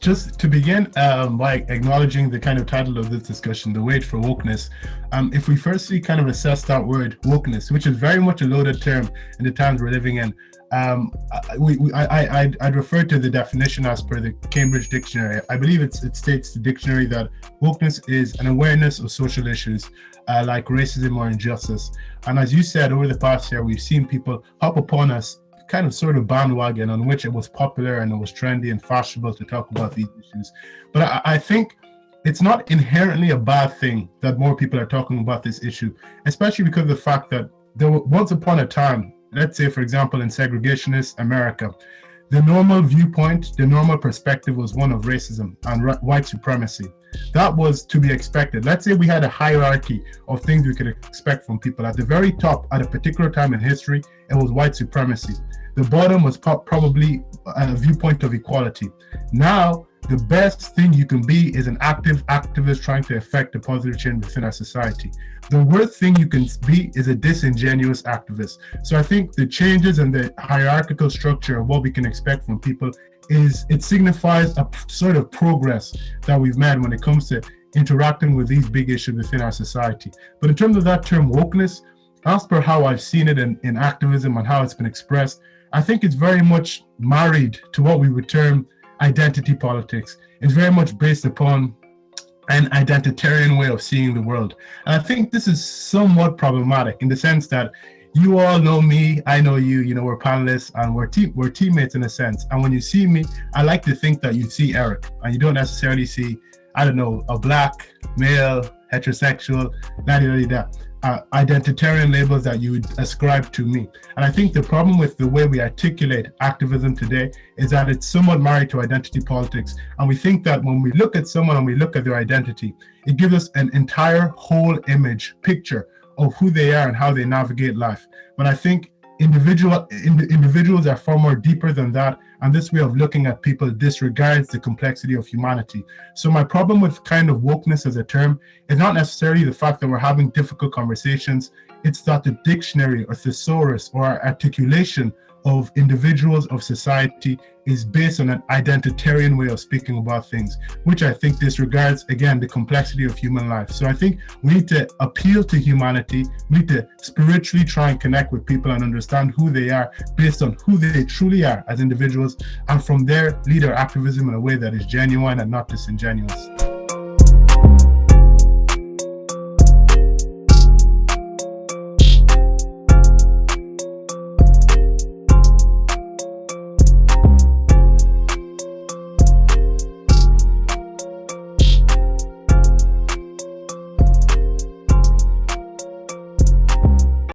just to begin by acknowledging the kind of title of this discussion, the wage for wokeness. If we firstly kind of assess that word wokeness, which is very much a loaded term in the times we're living in, I'd refer to the definition as per the Cambridge Dictionary. I believe it states the dictionary that wokeness is an awareness of social issues like racism or injustice. And as you said, over the past year, we've seen people hop upon us kind of sort of bandwagon on which it was popular and it was trendy and fashionable to talk about these issues. But I think it's not inherently a bad thing that more people are talking about this issue, especially because of the fact that there was once upon a time, let's say, for example, in segregationist America, the normal viewpoint, the normal perspective was one of racism and white supremacy. That was to be expected. Let's say we had a hierarchy of things we could expect from people. At the very top, at a particular time in history, it was white supremacy. The bottom was probably a viewpoint of equality. Now, the best thing you can be is an active activist trying to effect a positive change within our society. The worst thing you can be is a disingenuous activist. So I think the changes in the hierarchical structure of what we can expect from people it signifies a sort of progress that we've made when it comes to interacting with these big issues within our society. But in terms of that term wokeness, as per how I've seen it in activism and how it's been expressed, I think it's very much married to what we would term identity politics. It's very much based upon an identitarian way of seeing the world. And I think this is somewhat problematic in the sense that you all know me, I know you, we're panelists and we're teammates in a sense. And when you see me, I like to think that you see Eric and you don't necessarily see, I don't know, a black, male, heterosexual, identitarian labels that you would ascribe to me. And I think the problem with the way we articulate activism today is that it's somewhat married to identity politics. And we think that when we look at someone and we look at their identity, it gives us an entire whole picture of who they are and how they navigate life. But I think individuals are far more deeper than that, and this way of looking at people disregards the complexity of humanity. So my problem with kind of wokeness as a term is not necessarily the fact that we're having difficult conversations, it's that the dictionary or thesaurus or our articulation of individuals of society is based on an identitarian way of speaking about things, which I think disregards, again, the complexity of human life. So I think we need to appeal to humanity. We need to spiritually try and connect with people and understand who they are based on who they truly are as individuals, and from there lead our activism in a way that is genuine and not disingenuous.